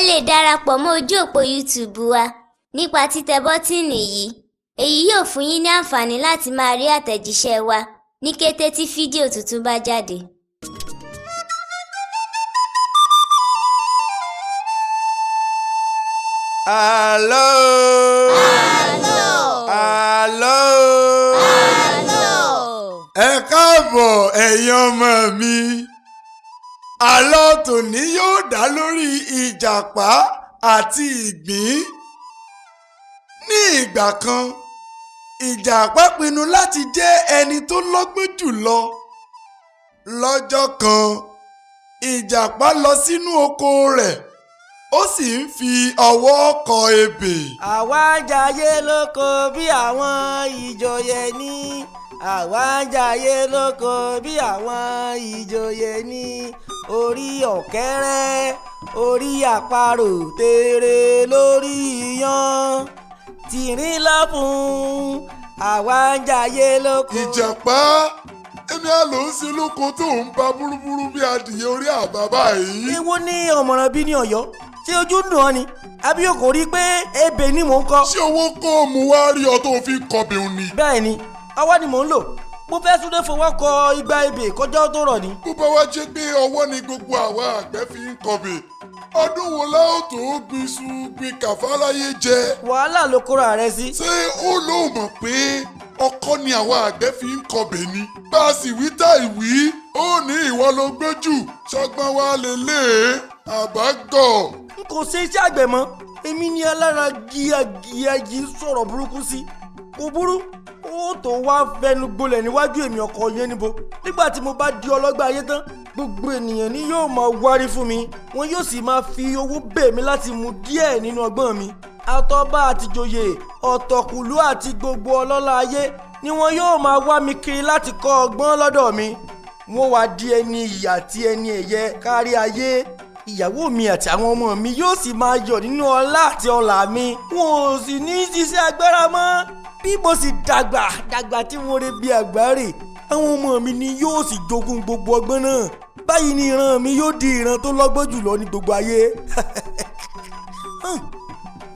lè darapọ̀ mọ́ ojú òpó YouTube wa nípa títẹ bọ́tíìnì yìí. Èyí yóò fún yín ní àǹfààní láti máa rí àtẹ̀jíṣẹ́ wa ní kété tí fídíò tuntun bá jáde. Àlọ́. Ẹ káàbọ̀ ẹ̀yin ọmọ mi. Àlọ́ tòní yóò dá lórí ìjàpá àti ìgbín. Ní ìgbà kan, ìjàpá pinnu láti jẹ́ ẹni tó lọ́gbọ́n jùlọ. Lọ́jọ́ kan, ìjàpá lọ sínú oko rẹ̀, ó sì ń fi ọwọ́ kọ ebè. Àwa ń jayé lóko bí àwọn ìjòyè ní. Àwa ń jayé lóko bí àwọn ìjòyè ní. Orí ọ̀kẹ́rẹ́, orí àparò, tèrè lórí iyán. Tìrín lọ́fun, àwa ń jayé lóko. Ìjàpá, èmi á lò ó sí lóko tó ń bá búrúburú bí adìyẹ orí àbá báyìí. Èwo ní ọ̀mọ̀ràn bí ní Ọ̀yọ́? Ṣé ojú dùn ọ́ ni? Àbí o kò rí i pé ebè ni mò ń kọ? Ṣé owó kọ́ mu wá rí ọ tó fi kọbẹ̀ òní? Bẹ́ẹ̀ ni, ọwọ́ ni mò ń lò. Mo fẹ́ súnlé fọwọ́ kọ igba ebè kọjá tó rọ̀ ni. Bó bá wá jẹ́ pé ọwọ́ ni gbogbo àwa àgbẹ̀ fi ń kọbẹ̀, ọdún wo la ó tó gbin iṣu gbin kàfáráyé jẹ? Wàhálà ló kóra rẹ sí. Ṣé ó lóun mọ̀ pé ọkọ́ ni àwa àgbẹ̀ fi ń kọbẹ̀ ni? Bá a sì wí tá ìwí, ó ní ìwọ ló gbé jù, ṣọgbọ́n wa lè lé e, àbágọ̀. N kò ṣe iṣẹ́ àgbẹ̀ mọ́, èmi ni alára gíagíá yìí sọ̀rọ̀ burúkú sí. Kò burú, ó tó wá fẹnu gbolẹ̀ níwájú èmi ọkọ yẹn níbo. Nígbà tí mo bá di ọlọ́gbà ayé tán, gbogbo ènìyàn ni yóò máa wárí fún mi, wọn yóò sì máa fi owó bẹ̀ mí láti mu díẹ̀ nínú ọgbọ́n mi. Àtọba àtìjòyè, ọ̀tọ̀kùlú àti gbogbo ọlọ́lá ayé ni wọn yóò máa wá mi kiri láti kọ́ ọgbọ́n lọ́dọ̀ mi. Wọ́n wá di ẹni ìyà àti ẹni ẹ̀yẹ kárí ayé. Ìyàwó mi àti àwọn ọmọ mi yóò sì máa yọ̀ nínú ọlá àti ọlà mi. Wọn ò sì ní ṣiṣẹ́ agbára mọ́. Bí mo sì dàgbà tí mo re bí àgbáre, àwọn ọmọ mi ni yóò sì jogún gbogbo ọgbọ́n náà. Báyìí ni ìran mi yóò di ìran tó lọ́gbọ́n jùlọ ní gbogbo ayé.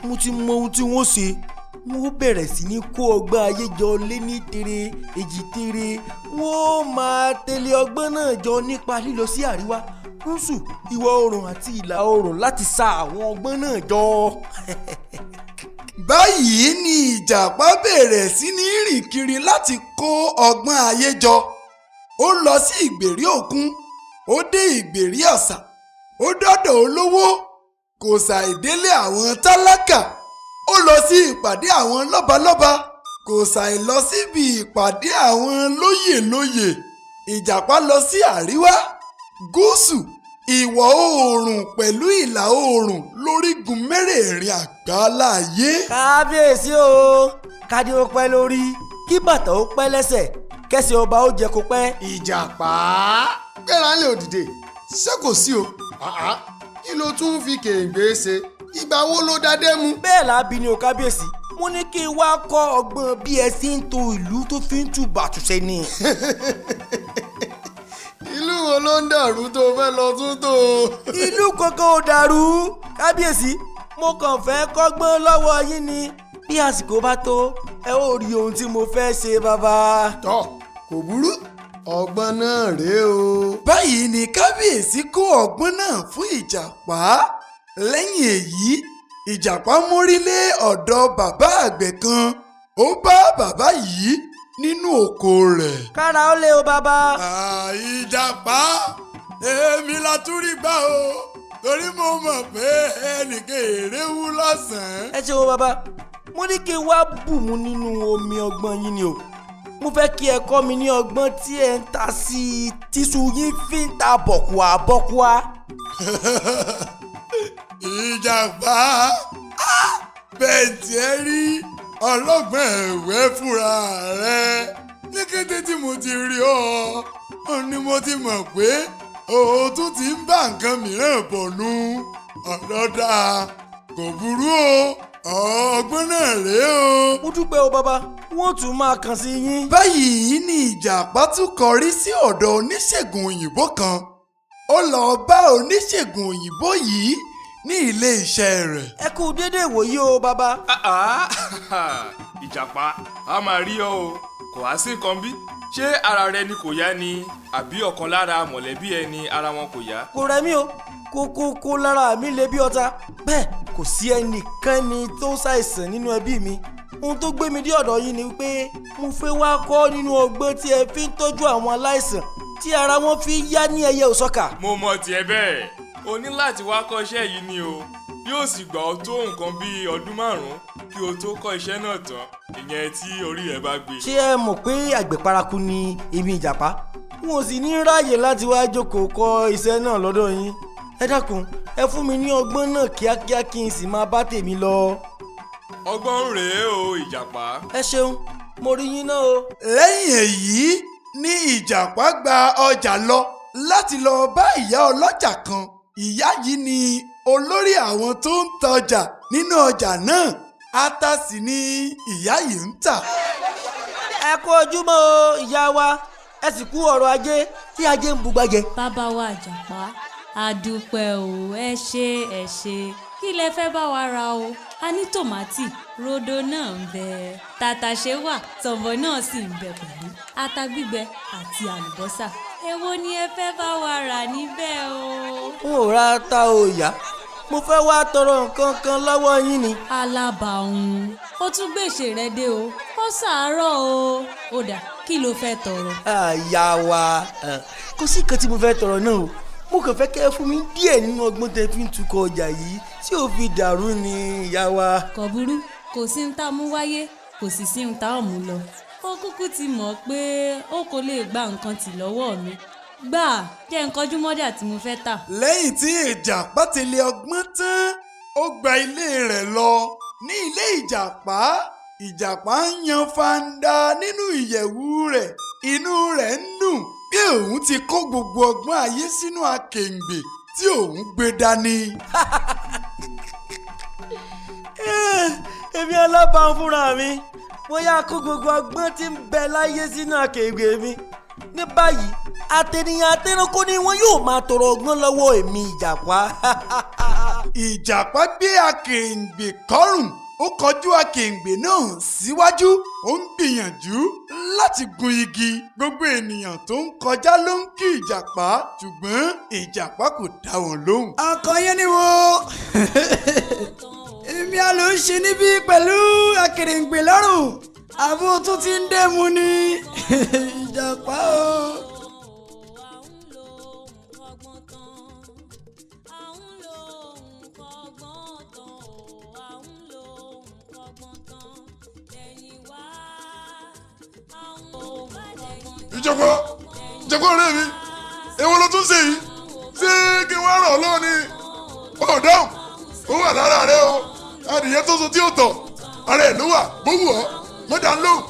Mo ti mọ ohun tí wọ́n ṣe. Wọ́n bẹ̀rẹ̀ sí ní kó ọgbọ́n ayé jọ lé ní tere èjì tere. Wọ́n máa tẹ̀lé ọgbọ́n náà jọ nípa lílọ sí àríwá, gúúsù, ìwọ̀ oòrùn àti ìlà oòrùn láti sa àwọn ọgbọ́n náà jọ. Báyìí ni ìjàpá bẹ̀rẹ̀ sí ní rìn kiri láti kó ọgbọ́n ayé jọ. Ó lọ sí ìgbèrí òkun, ó dé ìgbèrí ọ̀sà, ó dọ́dọ̀ olówó, kò ṣàìdélé àwọn tálákà. Ó lọ sí ìpàdé àwọn lọ́balọ́ba, kò ṣàì lọ síbi ìpàdé àwọn lóyèlóyè. Ìjàpá lọ sí àríwá, gúúsù, ìwọ̀ oòrùn pẹ̀lú ìlà oòrùn lórígun mẹ́rẹ̀ẹ̀rin àgbáláyé. Kábíyèsí o, kádé ó pẹ́ lórí, kí bàtà ó pẹ́ lẹ́sẹ̀, kẹ́sẹ̀ ọba ó jẹ kó pẹ́. Ìjàpá gbéra lè òdìdè, ṣé kò sí o? Kí ló tún fi kèǹgbé ṣe? Ìgbà wo ló dádé mu? Bẹ́ẹ̀ lábí ni o kábíyèsí, mo ní kí n wá kọ́ ọgbọ́n bí ẹ ṣe ń to ìlú tó fi ń tùbàtùṣe ni. Ìlú wo ló ń dàrú tó fẹ́ lọ tún tò? Ìlú kankan ò dàrú kábíyèsí, mo kàn fẹ́ kọ́gbọ́n lọ́wọ́ yín ni. Bí àsìkò bá tó, ẹ ó rí ohun tí mo fẹ́ ṣe bàbá. Tọ́ kò burú, ọgbọ́n náà rèé o. Báyìí ni kábíyèsí kó ọgbọ́n náà fún ìjàpá. Lẹ́yìn èyí, ìjàpá mórí lé ọ̀dọ̀ bàbá àgbẹ̀ kan. Ó bá bàbá yìí nínú oko rẹ̀. Kára ó lé o bàbá. Ìjàpá, èmi la tún rí gbà o, torí mo mọ̀ pé ẹnìkan èrè wú lọ́sàn-án. Ẹ ṣe wo bàbá, mo ní kí n wá bù mú nínú omi ọgbọ́n yín ni o. Mo fẹ́ kí ẹ kọ́ mi ní ọgbọ́n tí ẹ ń ta sí i tíṣu yín fi ń ta bọ̀kùà. Ìjàpá, bẹ́ẹ̀ tí ẹ rí ọlọ́gbọ́n ẹ̀wẹ́ fúnra rẹ̀. Ní kété tí mo ti rí ọ ni mo ti mọ̀ pé òótún ti ń bá nǹkan mìíràn bọ̀ nù. Ọ̀dọ́dà kò burú o, ọgbọ́n náà rèé o. Mo dúpẹ́ o bàbá, wọ́n tún máa kàn sí yín. Báyìí ni ìjàpá tún kọrí sí ọ̀dọ̀ oníṣègùn òyìnbó kan. Ó lọ bá oníṣègùn òyìnbó yìí ní ilé iṣẹ́ rẹ̀. ẹ kú déédéé wòyí o bàbá. Ìjàpá a máa rí ọ o kò wá sí nǹkan bí ṣé ara rẹ ni kò yá ni àbí ọ̀kan lára mọ̀lẹ́bí ẹni ara wọn kò yá. kò rẹ̀ mí o kókó lára mi le bí ọ̀tá bẹ́ẹ̀ kò sí ẹnìkanni tó ṣàìsàn nínú ẹbí mi. ohun tó gbé mi dé ọ̀dọ̀ yín ni pé mo fẹ́ wá kọ́ nínú ọgbọ́n tí ẹ fi ń tọ́jú àwọn aláìsàn tí ara wọn fi yá ní ẹyẹ òsọ́kà. mo mọ tiẹ̀ bẹ́ẹ̀ o ní láti wá kọ́ iṣẹ́ yìí ni o yóò sì gbà ọ́ tó nǹkan bíi ọdún 5 kí o tó kọ́ iṣẹ́ náà tán ìyẹn tí orí rẹ̀ bá gbé. ṣé ẹ mọ̀ pé àgbẹ̀ paraku ni èmi Ìjàpá wọn ò sì ní ráàyè láti wá jókòó kọ́ iṣẹ́ náà lọ́dọ̀ yín. ẹ dákun ẹ fún mi ní ọgbọ́n náà kíákíá kí n sì máa bá tèmi lọ. ọgbọ́n rèé o Ìjàpá. ẹ ṣeun mo rí yín náà o. lẹ́yìn èyí ni Ìjàpá gba ọjà lọ láti lọ bá ìyá ọlọ́jà kan. ìyá yìí ni olórí àwọn tó ń tọjà nínú ọjà náà. ata sì ni ìyá yìí ń tà. ẹ kú ojúmọ́ o ìyá wa ẹ sì kú ọrọ̀ ajé tí ajé ń bugbájẹ. bàbá wa Ìjàpá àdúpẹ́ o ẹ ṣé kí lẹ fẹ́ bá wa ra o a ní tòmátì rodo náà ń bẹ tàtàṣé wà tọ̀m̀bọ̀ náà sì ń bẹ pẹ̀lú ata gbígbẹ àti àlùbọ́sà èwo ni ẹ fẹ́ bá wa rà níbẹ̀ o. n ò ra ata o ìyá mo fẹ́ wá tọrọ nǹkan kan lọ́wọ́ yín ni. alábàáhùn ó tún gbèsè rẹ dé o ó ṣàárọ̀ o ó dà kí ló fẹ́ tọrọ. àyà wa kò sí nǹkan tí mo fẹ́ tọrọ náà o mo kàn fẹ́ kẹ́ ẹ fún mi díẹ̀ nínú ọgbọ́n tẹ́ fi ń tukọ̀ ọjà yìí tí ò fi dàrú ni ìyá wa. kò burú kò sí ń tá a mú wáyé kò sì sí ń tá a mú lọ ó kúkú ti mọ̀ pé ó kò lè gba nǹkan tì lọ́wọ́ mi gbà jẹ́ nǹkan júmọ́dà tí mo fẹ́ tà. lẹ́yìn tí Ìjàpá ti lé ọgbọ́n tán ó gba ilé rẹ̀ lọ. ní ilé Ìjàpá ń yan fanda nínú ìyẹ̀wù rẹ̀ inú rẹ̀ ń dùn bí òun ti kó gbogbo ọgbọ́n ayé sínú akèǹgbè tí òun gbé dání. èmi alábàáhùn fúnra mi bóyá kó gbogbo ọgbọ́n tí ń bẹ láyé sínú akèǹgbè mi ní báyìí àtẹnìyàn àtẹnukó ni wọn yóò máa tọrọ ọgbọ́n lọ́wọ́ èmi Ìjàpá. Ìjàpá gbé akèǹgbè kọ́rùn ó kọjú akèǹgbè náà síwájú ó ń gbìyànjú láti gun igi. gbogbo ènìyàn tó ń kọjá ló ń kí Ìjàpá ṣùgbọ́n Ìjàpá kò dá wọn lóhùn. ọkọ yẹn ni wo èmi a ló ń ṣe níbí pẹ̀lú akèrèǹgbè lọ́rùn àbó tún ti ń dẹ́mu ni Ìjàpá o. Ìjàpá ọ̀rẹ́ mi èwo ló tún ṣe yìí ṣé kí wọ́n ràn ọ́ lọ́wọ́ ni ọ̀dáhùn ó wà lára rẹ o adìyẹ tó so tí ó tọ̀ ara ẹ̀ ló wà bó wù ọ́ mọ́dà ń lóhùn.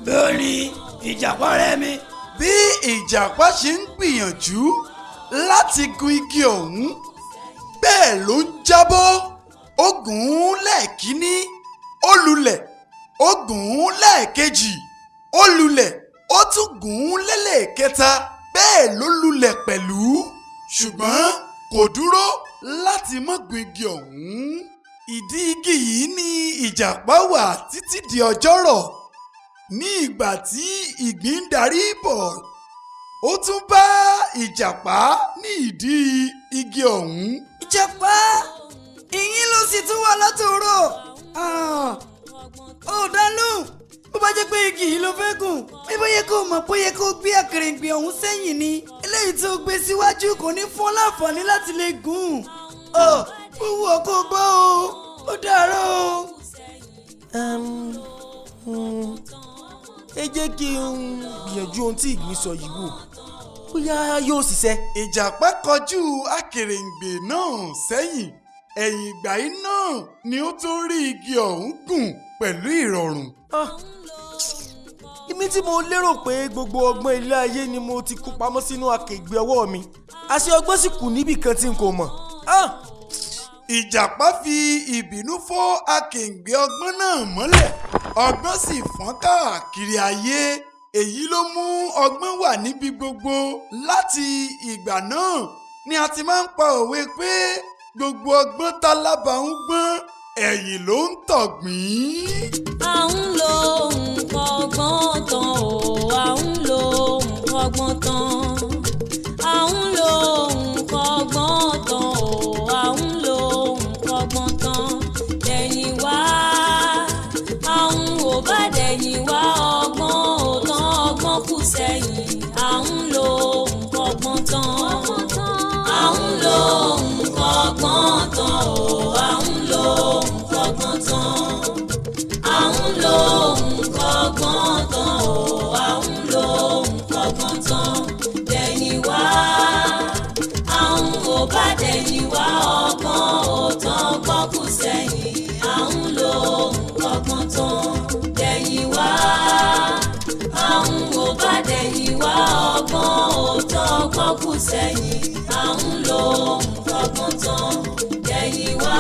lórí Ìjàpá rẹ mi. bí Ìjàpá ṣe ń gbìyànjú láti gun igi ọ̀hún bẹ́ẹ̀ ló ń jábọ́. ó gùn ún lẹ́ẹ̀kínní ó lulẹ̀ ó gùn ún lẹ́ẹ̀kejì ó lulẹ̀ ó tún gùn ún lẹ́lẹ́ẹ̀kẹta bẹ́ẹ̀ ló lulẹ̀ pẹ̀lú ṣùgbọ́n kò dúró láti má gun igi ọ̀hún. ìdí igi yìí ni Ìjàpá wà títí di ọjọ́ rọ̀. ní ìgbà tí ìgbín ń darí bọ̀ ó tún bá Ìjàpá ní ìdí igi ọ̀hún. Ìjàpá ìyín ló sì tún wà látòrò ó dá lóhùn bó bá jẹ́ pé igi yìí ló fẹ́ gùn bí bóyá kó mọ̀ pé yẹ kó gbé akèrèǹgbè ọ̀hún sẹ́yìn ni eléyìí tó gbé síwájú kò ní fún ọ láǹfààní láti lè gùn ó wù ọ́ kó gbọ́ o ó dàárọ̀ o. ẹ jẹ́ kí n gbìyànjú ohun tí ìgbín sọ yìí wò bóyá yóò ṣiṣẹ́. Ìjàpá kọjú akèrèǹgbè náà sẹ́yìn ẹ̀yìn ìgbà yìí náà ni ó tó rí igi ọ̀hún gùn pẹ̀lú ìrọ̀rùn. èmi tí mo lérò pé gbogbo ọgbọ́n ilé ayé ni mo ti kó pamọ́ sínú akègbè ọwọ́ mi, àṣé ọgbọ́n sì kù níbì kan tí n kò mọ̀. Ìjàpá fi ìbínú fọ́ akèǹgbè ọgbọ́n náà mọ́lẹ̀, ọgbọ́n sì fọ́n káàkiri ayé. Èyí ló mú ọgbọ́n wà níbi gbogbo. Láti ìgbà náà ni a ti máa ń pa òwe pé gbogbo ọgbọ́n tálábà ń gbọ́n ẹ̀yìn ló ń tọ̀gbìn. à ń lo nǹkan ọgbọ́n tán o, à ń lo nǹkan ọgbọ́n tán. à ń lo nǹkan ọgbọ́n tán o, à ń lo nǹkan ọgbọ́n tán. dẹ̀yìn wá àwọn ò bá dẹ̀yìn wá ọgbọ́n ò tán, ọgbọ́n kù sẹ́yìn. à ń lo nǹkan ọgbọ́n tán. à ń lo nǹkan ọgbọ́n tán o, à ń lo nǹkan ọgbọ́n tán. à ń lo nǹkan ọgbọ́n tán o, à ń lo nǹkan ọgbọ́n tán. dẹ̀yìn wá àwọn ò bá dẹ̀yìn wá ọgbọ́n ò tán, ọgbọ́n kù sẹ́yìn. à ń lo nǹkan ọgbọ́n tán. dẹ̀yìn wá àwọn ò bá dẹ̀yìn wá ọgbọ́n ò tán, ọgbọ́n kù sẹ́yìn. à ń lo nǹkan ọgbọ́n tán. dẹ̀yìn wá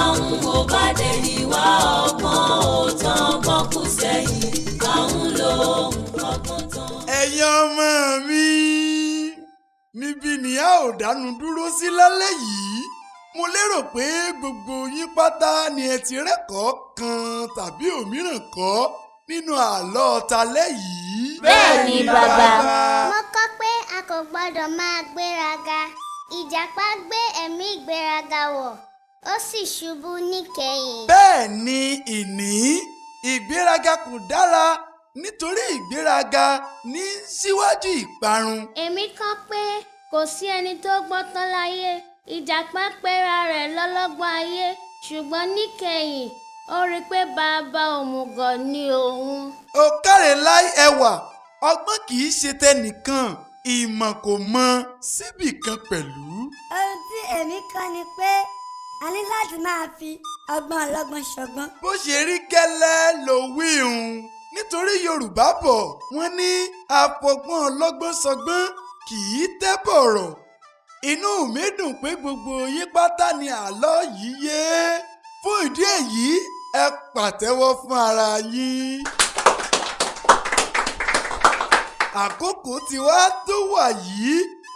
àwọn ò bá dẹ̀yìn wá ọgbọ́n ò tán, ọgbọ́n kù sẹ́yìn. à ń lo nǹkan ọgbọ́n tán. Ẹ̀yin ọmọ mi, níbi ni a ò dánu dúró sí lálẹ́ yìí. Mo lérò pé gbogbo yín pátá ni ẹ ti rẹ́kọ̀ọ́ kan tàbí òmíràn kọ́ nínú àlọ́ talẹ́ yìí. Bẹ́ẹ̀ni bàbá. Mo kọ́ pé a kò gbọ́dọ̀ máa gbéraga. Ìjàpá gbé ẹ̀mí ìgbéraga wọ̀, ó sì ṣubú níkẹyìn. Bẹ́ẹ̀ ni ìgbéraga kò dára, nítorí ìgbéraga ní síwájú ìparun. Èmi kọ́ pé kò sí ẹni tó gbọ́n tán láyé. Ìjàpá pera rẹ̀ lọ́lọ́gbọ́n ayé, ṣùgbọ́n níkẹyìn ó rí i pé bàbá òmùgọ̀ ni òun. Ó káre láì ẹwà, ọgbọ́n kì í ṣe tẹnìkan, ìmọ̀ kò mọ síbì kan pẹ̀lú. ohun tí èmi kọ́ ni pé a ní láti máa fi ọgbọ́n ọlọ́gbọ́n ṣọgbọ́n. Bó ṣe rí gẹ́lẹ́ ló wí hun, nítorí Yorùbá bọ̀ wọ́n ní àfọgbọ́n ọlọ́gbọ́n ṣọgbọ́n kì í tẹ́ bọ̀rọ̀. Inú mi dùn pé gbogbo yín pátá ni àlọ́ yìí yé. Fún ìdí èyí, ẹ pàtẹ́wọ́ fún ara yín. Àkókò tí wá tó wà yìí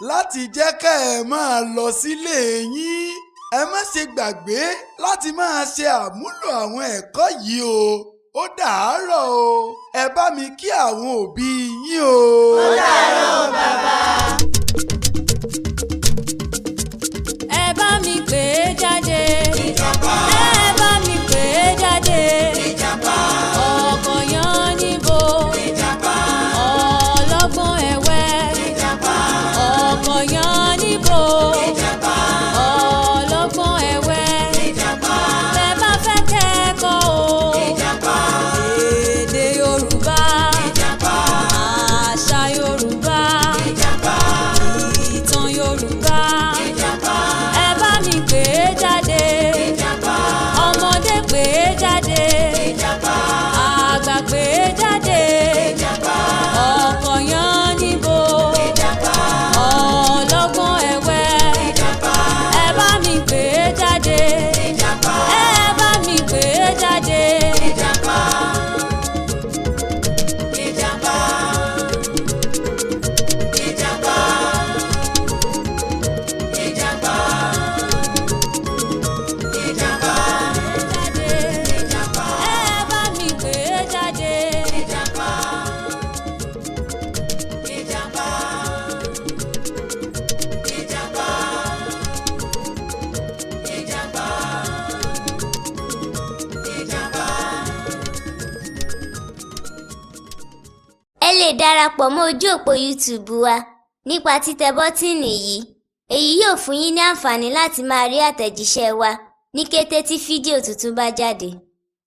láti jẹ́ ká ẹ máa lọ sílé yín. Ẹ má ṣe gbàgbé láti máa ṣe àmúlò àwọn ẹ̀kọ́ yìí o. Ó dàárọ̀ o. Ẹ bá mi kí àwọn òbí yín o. Ó dàárọ̀ bàbá. ẹ bá mi pè é jáde. Ìjàpá. ẹ bá mi pè é jáde. Ìjàpá. ọkọ̀ yan níbo. Ìjàpá. ọlọ́gbọ́n ẹ̀wẹ́. Ìjàpá. ọkọ̀ yan níbo. Ìjàpá. ọlọ́gbọ́n ẹ̀wẹ́. Ìjàpá. tẹ́ bá fẹ́ kẹ́kọ̀ọ́ o. Ìjàpá. èdè Yorùbá. Ìjàpá. àṣà Yorùbá. Ìjàpá. ìtàn Yorùbá. Ìjàpá. ẹ bá mi pè é jáde. Ìjàpá. ọmọdé pè é jáde. Ìjàpá. àgbà pè é jáde. Ìjàpá. ọkọ̀ yan níbo. Ìjàpá. ọlọ́gbọ́n ẹ̀wẹ́. Ìjàpá. ẹ bá mi pè é jáde. Ìjàpá. ẹ bá mi pè é jáde. Ìjàpá. Ìjàpá. Ìjàpá. Ìjàpá. Ìjàpá. Jáde. ẹ bá mi pè é jáde. Ìjàpá. Ìjàpá. Ìjàpá. Ìjàpá. Ìjàpá. Ẹ lè darapọ̀ mọ́ ojú òpó YouTube wa nípa títẹ bọ́tíìnì yìí. Èyí yóò fún yín ní àǹfààní láti máa rí àtẹ̀jíṣẹ́ wa ní kété tí fídíò tuntun bá jáde.